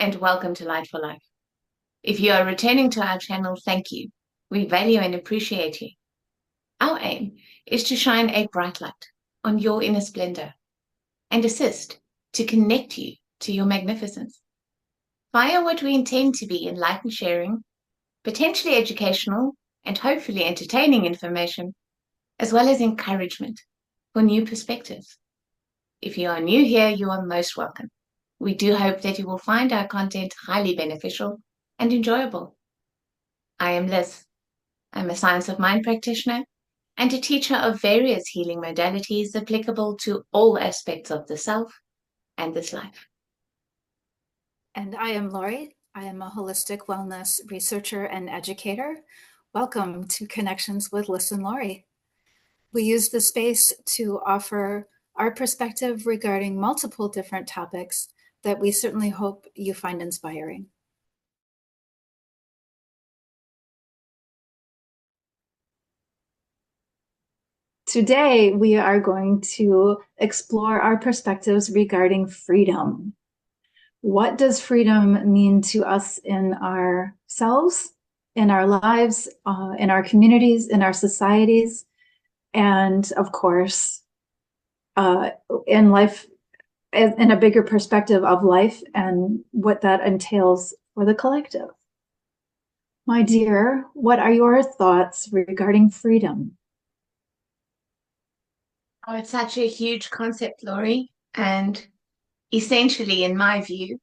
and welcome to Light for Life. If you are returning to our channel, thank you. We value and appreciate you. Our aim is to shine a bright light on your inner splendor and assist to connect you to your magnificence via what we intend to be enlightened sharing, potentially educational and hopefully entertaining information, as well as encouragement for new perspectives. If you are new here, you are most welcome. We do hope that you will find our content highly beneficial and enjoyable. I am Liss. I'm a science of mind practitioner and a teacher of various healing modalities applicable to all aspects of the self and this life. And I am Lori. I am a holistic wellness researcher and educator. Welcome to Connections with Liss and Lori. We use the space to offer our perspective regarding multiple different topics that we certainly hope you find inspiring. Today, we are going to explore our perspectives regarding freedom. What does freedom mean to us in ourselves, in our lives, in our communities, in our societies, and of course, in life, in a bigger perspective of life and what that entails for the collective. My dear, what are your thoughts regarding freedom? Oh, it's such a huge concept, Lori, and essentially, in my view,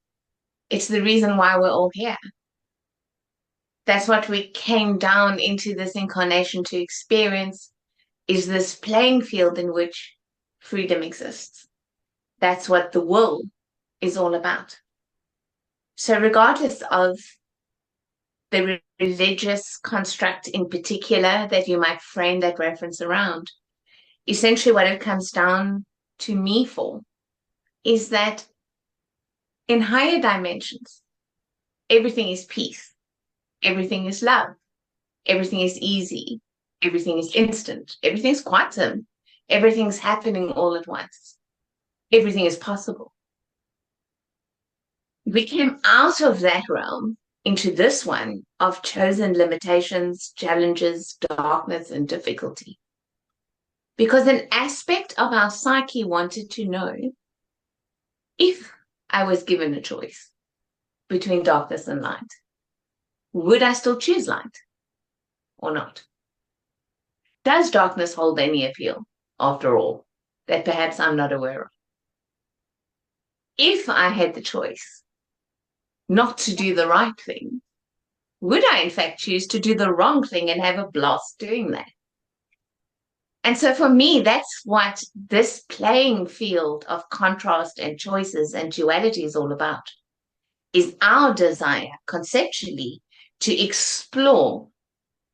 it's the reason why we're all here. That's what we came down into this incarnation to experience, is this playing field in which freedom exists. That's what the will is all about. So regardless of the religious construct in particular that you might frame that reference around, essentially what it comes down to me for is that in higher dimensions, everything is peace, everything is love, everything is easy, everything is instant, everything is quantum, everything's happening all at once. Everything is possible. We came out of that realm into this one of chosen limitations, challenges, darkness, and difficulty. Because an aspect of our psyche wanted to know if I was given a choice between darkness and light, would I still choose light or not? Does darkness hold any appeal, after all, that perhaps I'm not aware of? If I had the choice not to do the right thing, would I in fact choose to do the wrong thing and have a blast doing that? And so for me, that's what this playing field of contrast and choices and duality is all about, is our desire conceptually to explore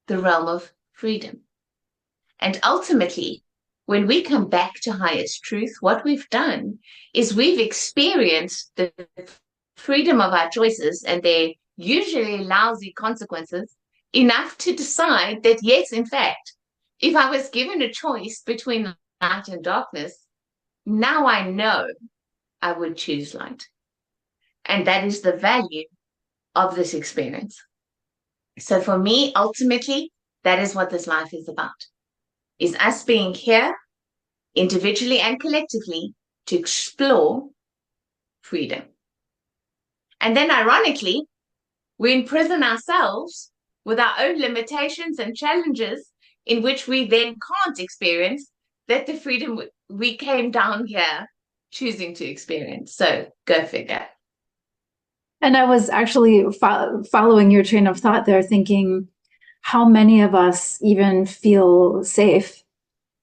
the realm of freedom. And ultimately, when we come back to highest truth, what we've done is we've experienced the freedom of our choices and their usually lousy consequences enough to decide that, yes, in fact, if I was given a choice between light and darkness, now I know I would choose light. And that is the value of this experience. So for me, ultimately, that is what this life is about, is us being here individually and collectively to explore freedom. And then ironically, we imprison ourselves with our own limitations and challenges in which we then can't experience that the freedom we came down here choosing to experience. So go figure. And I was actually following your train of thought there, thinking how many of us even feel safe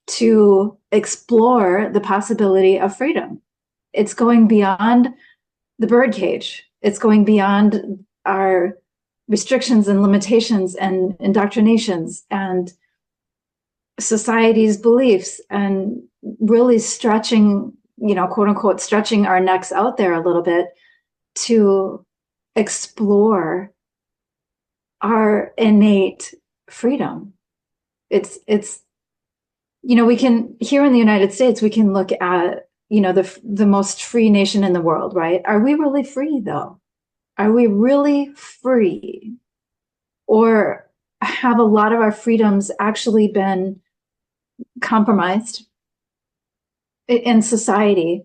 to explore the possibility of freedom. It's going beyond the birdcage. It's going beyond our restrictions and limitations and indoctrinations and society's beliefs, and really stretching, quote unquote, stretching our necks out there a little bit to explore our innate freedom. It's we can, here in the United States, we can look at, the most free nation in the world, right? Are we really free though? Are we really free? Or have a lot of our freedoms actually been compromised in society?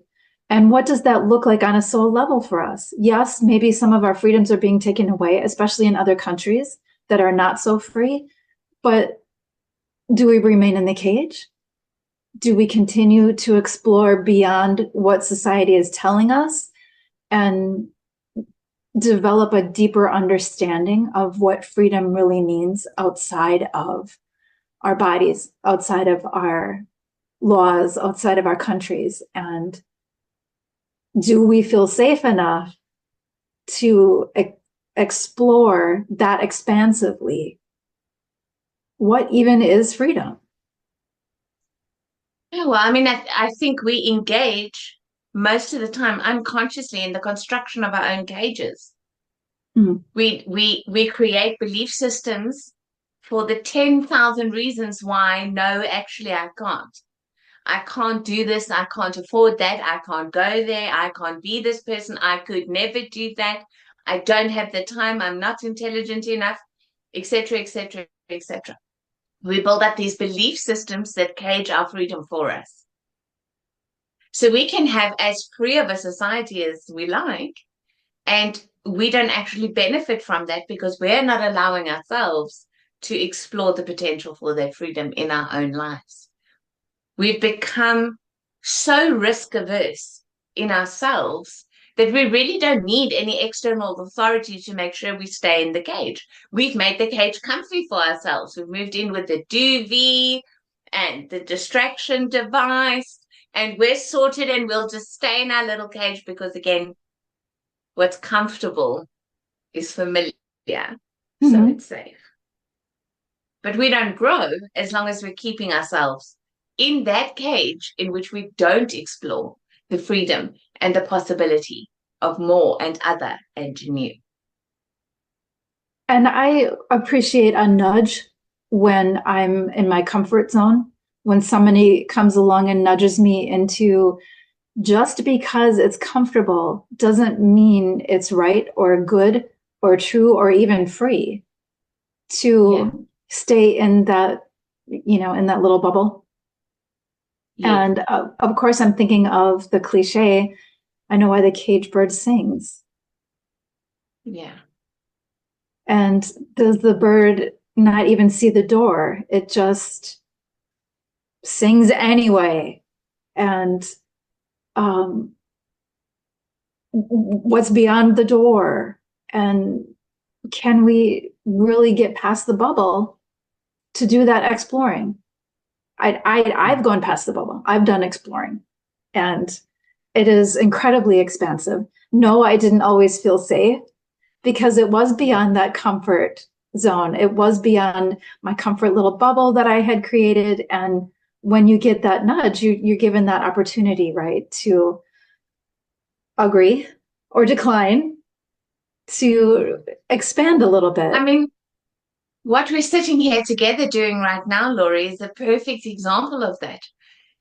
And what does that look like on a soul level for us? Yes, maybe some of our freedoms are being taken away, especially in other countries that are not so free. But do we remain in the cage? Do we continue to explore beyond what society is telling us and develop a deeper understanding of what freedom really means outside of our bodies, outside of our laws, outside of our countries? And do we feel safe enough to explore that expansively? What even is freedom? Yeah, well, I mean, I think we engage most of the time unconsciously in the construction of our own cages. Mm. We create belief systems for the 10,000 reasons why, no, actually, I can't. I can't do this. I can't afford that. I can't go there. I can't be this person. I could never do that. I don't have the time. I'm not intelligent enough, etc., etc., etc. We build up these belief systems that cage our freedom for us. So we can have as free of a society as we like, and we don't actually benefit from that because we're not allowing ourselves to explore the potential for that freedom in our own lives. We've become so risk averse in ourselves that we really don't need any external authority to make sure we stay in the cage. We've made the cage comfy for ourselves. We've moved in with the duvet and the distraction device, and we're sorted and we'll just stay in our little cage because, again, what's comfortable is familiar, so it's safe. But we don't grow as long as we're keeping ourselves in that cage in which we don't explore the freedom and the possibility of more and other and new. And I appreciate a nudge when I'm in my comfort zone, when somebody comes along and nudges me into, just because it's comfortable doesn't mean it's right or good or true or even free to stay in that, in that little bubble. Yeah. And of course, I'm thinking of the cliche, I know why the caged bird sings. Yeah. And does the bird not even see the door? It just sings anyway. And what's beyond the door? And can we really get past the bubble to do that exploring? I've gone past the bubble. I've done exploring, and it is incredibly expansive. No, I didn't always feel safe because it was beyond that comfort zone. It was beyond my comfort little bubble that I had created. And when you get that nudge, you're given that opportunity, right, to agree or decline, to expand a little bit. I mean, what we're sitting here together doing right now, Laurie, is a perfect example of that.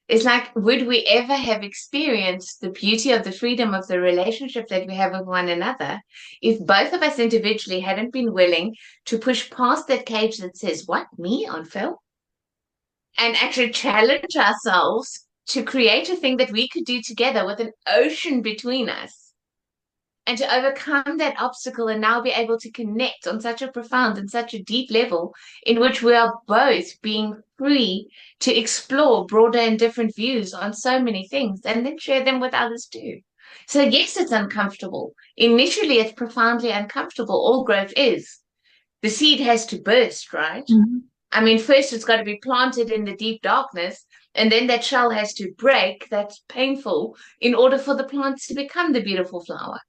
It's like, would we ever have experienced the beauty of the freedom of the relationship that we have with one another if both of us individually hadn't been willing to push past that cage that says, what, me on Phil? And actually challenge ourselves to create a thing that we could do together with an ocean between us, and to overcome that obstacle and now be able to connect on such a profound and such a deep level in which we are both being free to explore broader and different views on so many things and then share them with others too. So yes, it's uncomfortable. Initially, it's profoundly uncomfortable. All growth is. The seed has to burst, right? Mm-hmm. I mean, first it's got to be planted in the deep darkness, and then that shell has to break. That's painful in order for the plants to become the beautiful flower.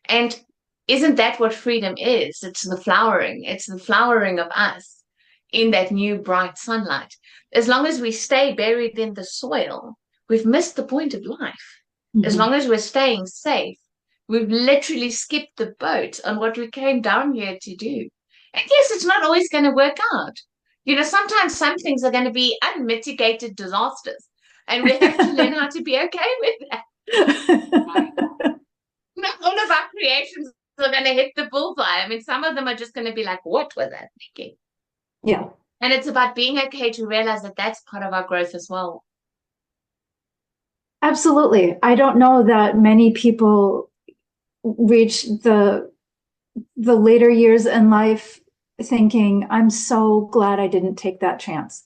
And isn't that what freedom is? It's the flowering. It's the flowering of us in that new bright sunlight. As long as we stay buried in the soil, we've missed the point of life. Mm-hmm. As long as we're staying safe, we've literally skipped the boat on what we came down here to do. And yes, it's not always going to work out. Sometimes some things are going to be unmitigated disasters, and we have to learn how to be okay with that. Not all of our creations are going to hit the bullseye. I mean, some of them are just going to be like, what was that thinking? Yeah. And it's about being okay to realize that that's part of our growth as well. Absolutely. I don't know that many people reach the later years in life thinking, I'm so glad I didn't take that chance.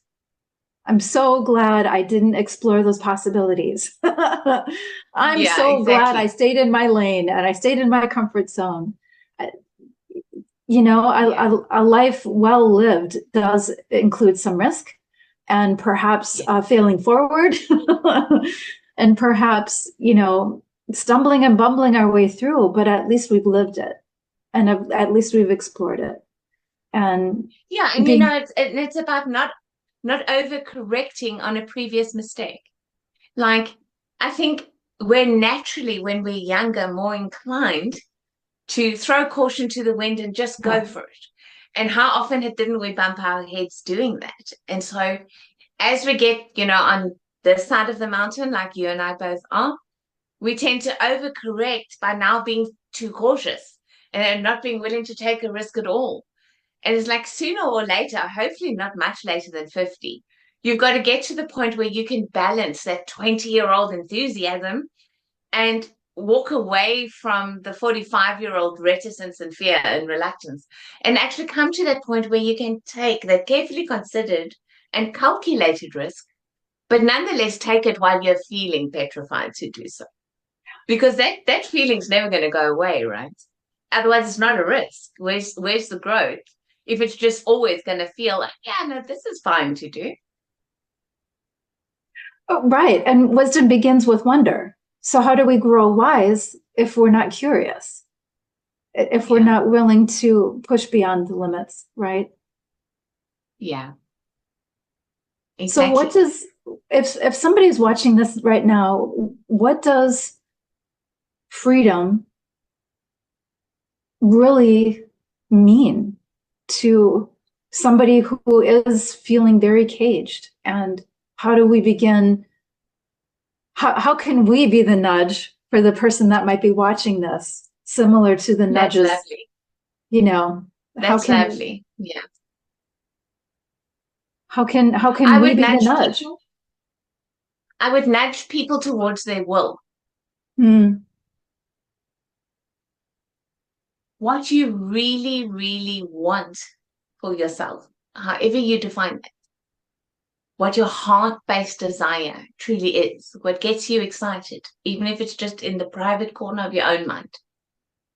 I'm so glad I didn't explore those possibilities. I'm Yeah, so glad I exactly. stayed in my lane and I stayed in my comfort zone. You know, Yeah, a life well lived does include some risk and perhaps yeah, failing forward and perhaps, you know, stumbling and bumbling our way through, but at least we've lived it and at least we've explored it. And yeah. And being, it's about not overcorrecting on a previous mistake. Like, I think we're naturally, when we're younger, more inclined to throw caution to the wind and just yeah, go for it. And how often didn't we bump our heads doing that? And so as we get, on this side of the mountain, like you and I both are, we tend to overcorrect by now being too cautious and not being willing to take a risk at all. And it's like sooner or later, hopefully not much later than 50, you've got to get to the point where you can balance that 20-year-old enthusiasm and walk away from the 45-year-old reticence and fear and reluctance and actually come to that point where you can take that carefully considered and calculated risk, but nonetheless take it while you're feeling petrified to do so. Because that feeling's never going to go away, right? Otherwise, it's not a risk. Where's the growth? If it's just always going to feel like, yeah, no, this is fine to do. oh, right. And wisdom begins with wonder. So how do we grow wise if we're not curious? If we're Yeah, not willing to push beyond the limits, right? yeah, So what exactly. does, if somebody's watching this right now, what does freedom really mean to somebody who is feeling very caged? And how do we begin, how can we be the nudge for the person that might be watching this, similar to the That's nudges, lovely. you know, how That's can lovely. Yeah. how can I we would be the nudge nudge? people. I would nudge people towards their will. Hmm. What you really, really want for yourself, however you define that, what your heart-based desire truly is, what gets you excited, even if it's just in the private corner of your own mind,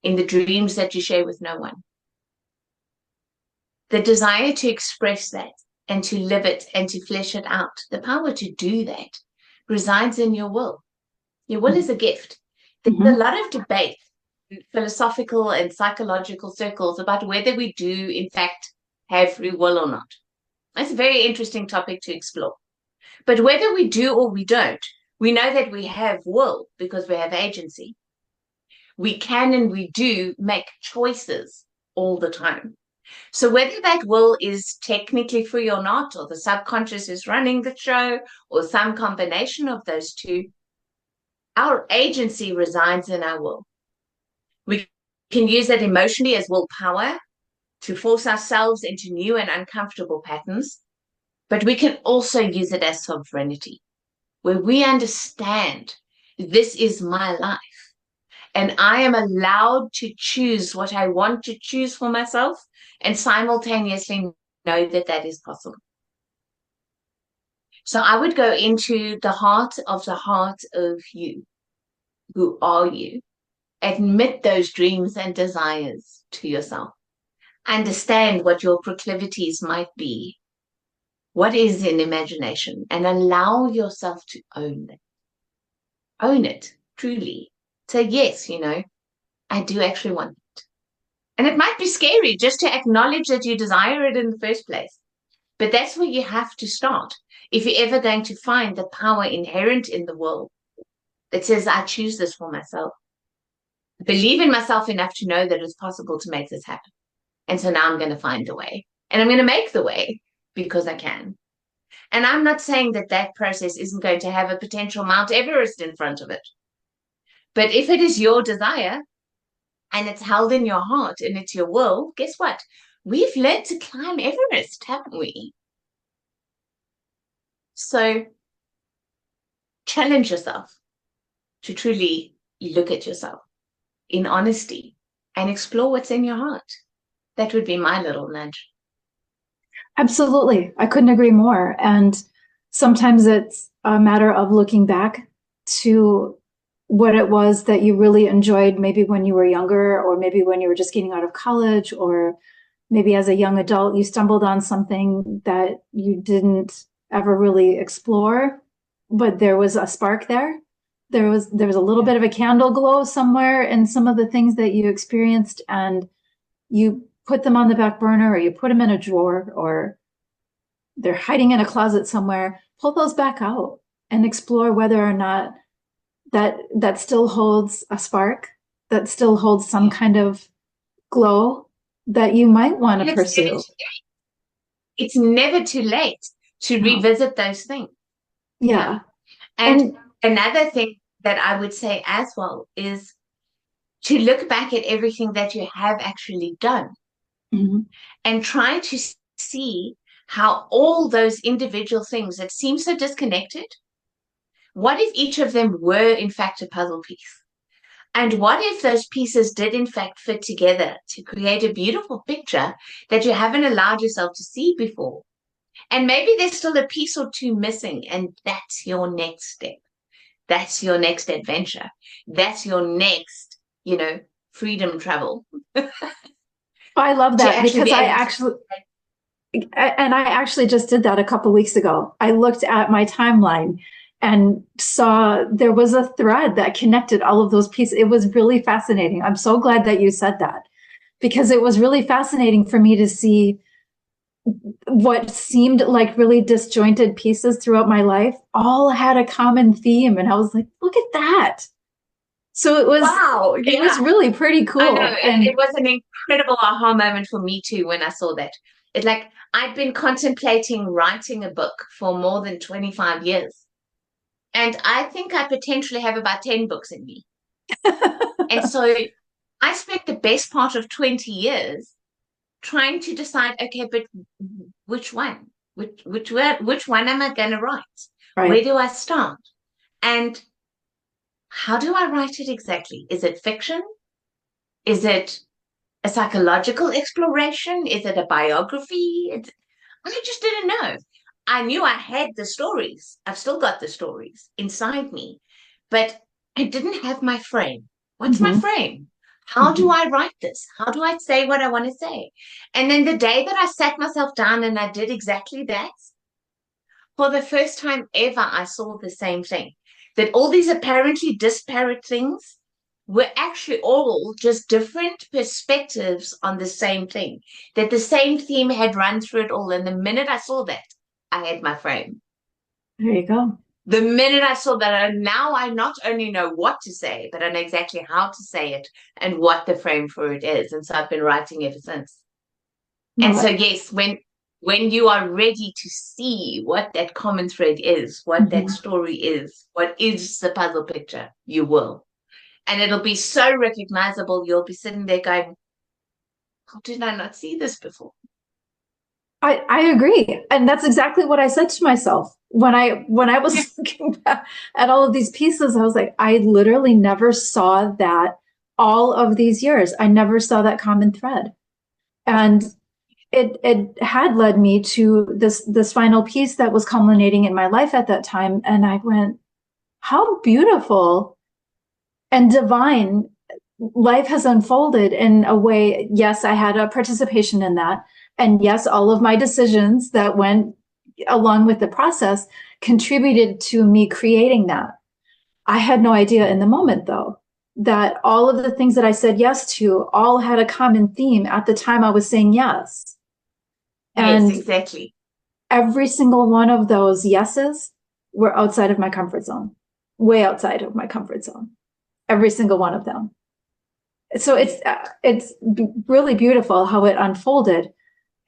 in the dreams that you share with no one. The desire to express that and to live it and to flesh it out, the power to do that resides in your will. Your will is a gift. There's a Mm-hmm. lot of debate in philosophical and psychological circles about whether we do, in fact, have free will or not. That's a very interesting topic to explore. But whether we do or we don't, we know that we have will because we have agency. We can and we do make choices all the time. So whether that will is technically free or not, or the subconscious is running the show, or some combination of those two, our agency resides in our will. We can use that emotionally as willpower to force ourselves into new and uncomfortable patterns, but we can also use it as sovereignty, where we understand this is my life and I am allowed to choose what I want to choose for myself and simultaneously know that that is possible. So I would go into the heart of you. Who are you? Admit those dreams and desires to yourself. Understand what your proclivities might be. What is in imagination? And allow yourself to own it. Own it, truly. Say, yes, I do actually want it. And it might be scary just to acknowledge that you desire it in the first place. But that's where you have to start. If you're ever going to find the power inherent in the world that says, I choose this for myself. Believe in myself enough to know that it's possible to make this happen. And so now I'm going to find the way. And I'm going to make the way because I can. And I'm not saying that that process isn't going to have a potential Mount Everest in front of it. But if it is your desire, and it's held in your heart and it's your will, guess what? We've learned to climb Everest, haven't we? So challenge yourself to truly look at yourself in honesty and explore what's in your heart. That would be my little nudge. Absolutely. I couldn't agree more. And sometimes it's a matter of looking back to what it was that you really enjoyed, maybe when you were younger, or maybe when you were just getting out of college, or maybe as a young adult, you stumbled on something that you didn't ever really explore, but there was a spark there. There was a little bit of a candle glow somewhere in some of the things that you experienced, and you put them on the back burner, or you put them in a drawer, or they're hiding in a closet somewhere. Pull those back out and explore whether or not that still holds a spark, that still holds some kind of glow that you might want to pursue. It's never too late to revisit those things. Yeah. And another thing that I would say as well is to look back at everything that you have actually done, and try to see how all those individual things that seem so disconnected, what if each of them were in fact a puzzle piece? And what if those pieces did in fact fit together to create a beautiful picture that you haven't allowed yourself to see before? And maybe there's still a piece or two missing, and that's your next step. That's your next adventure. That's your next, freedom travel. I love that, because I actually just did that a couple weeks ago. I looked at my timeline and saw there was a thread that connected all of those pieces. It was really fascinating. I'm so glad that you said that, because it was really fascinating for me to see what seemed like really disjointed pieces throughout my life all had a common theme. And I was like, look at that. So it was, wow, it was really pretty cool. I know, and it was an incredible aha moment for me too when I saw that. It's like I'd been contemplating writing a book for more than 25 years. And I think I potentially have about 10 books in me. And so I spent the best part of 20 years trying to decide, okay, but which one? Which one am I going to write? Right. Where do I start? And how do I write it exactly? Is it fiction? Is it a psychological exploration? Is it a biography? I just didn't know. I knew I had the stories. I've still got the stories inside me, but I didn't have my frame. What's my frame? How do I write this? How do I say what I want to say? And then the day that I sat myself down and I did exactly that, for the first time ever, I saw the same thing. That all these apparently disparate things were actually all just different perspectives on the same thing. That the same theme had run through it all. And the minute I saw that, I had my frame. There you go. The minute I saw that, now I not only know what to say, but I know exactly how to say it and what the frame for it is. And so I've been writing ever since. And so, yes, when you are ready to see what that common thread is, what that story is, what is the puzzle picture, you will. And it'll be so recognizable, you'll be sitting there going, how did I not see this before? I agree. And that's exactly what I said to myself. When I was looking back at all of these pieces, I was like, I literally never saw that all of these years. I never saw that common thread. And it had led me to this final piece that was culminating in my life at that time. And I went, how beautiful and divine life has unfolded in a way. Yes, I had a participation in that. And yes, all of my decisions that went along with the process contributed to me creating that. I had no idea in the moment, though, that all of the things that I said yes to all had a common theme at the time I was saying yes. And yes, exactly. Every single one of those yeses were outside of my comfort zone, way outside of my comfort zone. Every single one of them. So it's really beautiful how it unfolded.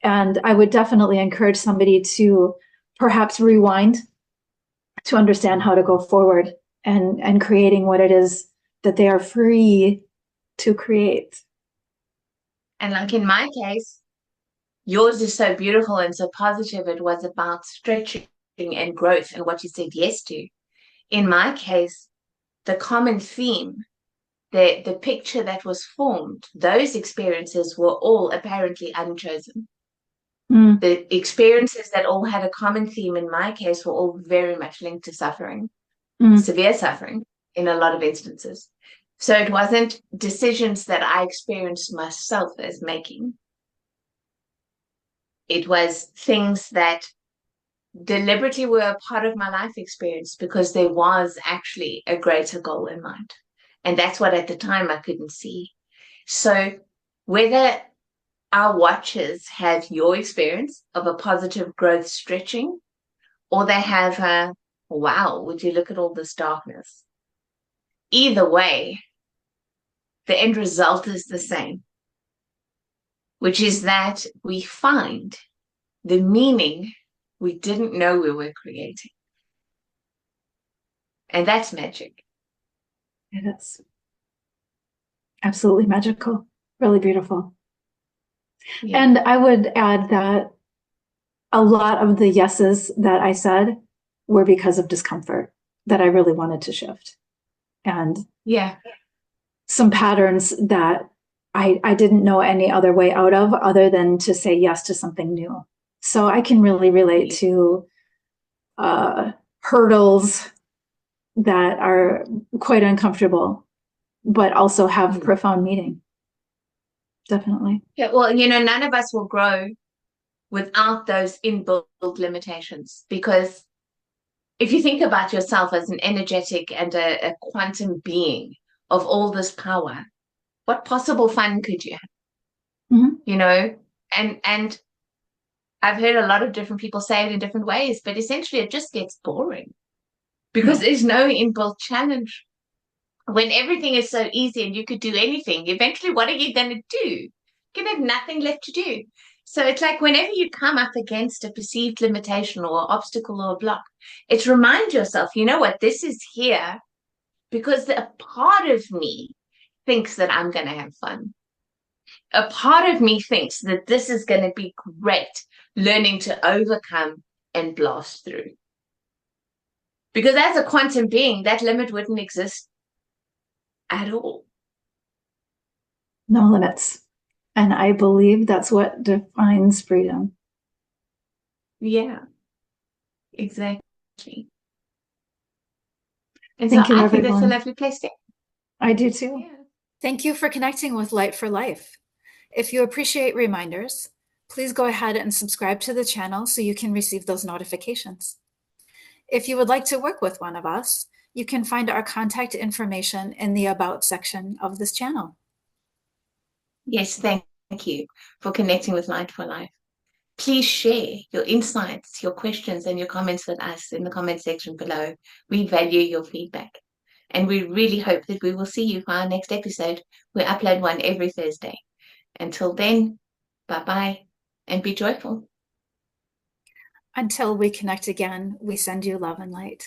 And I would definitely encourage somebody to perhaps rewind to understand how to go forward and creating what it is that they are free to create. And like in my case, yours is so beautiful and so positive. It was about stretching and growth and what you said yes to. In my case, the common theme, the picture that was formed, those experiences were all apparently unchosen. The experiences that all had a common theme in my case were all very much linked to suffering, severe suffering in a lot of instances. So it wasn't decisions that I experienced myself as making. It was things that deliberately were a part of my life experience because there was actually a greater goal in mind. And that's what at the time I couldn't see. So whether our watchers have your experience of a positive growth stretching, or they have a, wow, would you look at all this darkness? Either way, the end result is the same, which is that we find the meaning we didn't know we were creating. And that's magic. It is. Absolutely magical. Really beautiful. Yeah. And I would add that a lot of the yeses that I said were because of discomfort that I really wanted to shift. And some patterns that I didn't know any other way out of other than to say yes to something new. So I can really relate to hurdles that are quite uncomfortable, but also have profound meaning. Definitely. Yeah, well, none of us will grow without those inbuilt limitations, because if you think about yourself as an energetic and a quantum being of all this power, what possible fun could you have? And I've heard a lot of different people say it in different ways, but essentially it just gets boring because there's no inbuilt challenge. When everything is so easy and you could do anything, eventually what are you going to do? You're going to have nothing left to do. So it's like whenever you come up against a perceived limitation or obstacle or block, it's remind yourself, you know what, this is here because a part of me thinks that I'm going to have fun. A part of me thinks that this is going to be great, learning to overcome and blast through. Because as a quantum being, that limit wouldn't exist at all. No limits. And I believe that's what defines freedom. Yeah, exactly. And Thank so you, I everyone. think that's a lovely place to. I do too. Yeah. Thank you for connecting with Light for Life. If you appreciate reminders, please go ahead and subscribe to the channel so you can receive those notifications. If you would like to work with one of us, you can find our contact information in the About section of this channel. Yes, thank you for connecting with Light for Life. Please share your insights, your questions, and your comments with us in the comment section below. We value your feedback. And we really hope that we will see you for our next episode. We upload one every Thursday. Until then, bye-bye and be joyful. Until we connect again, we send you love and light.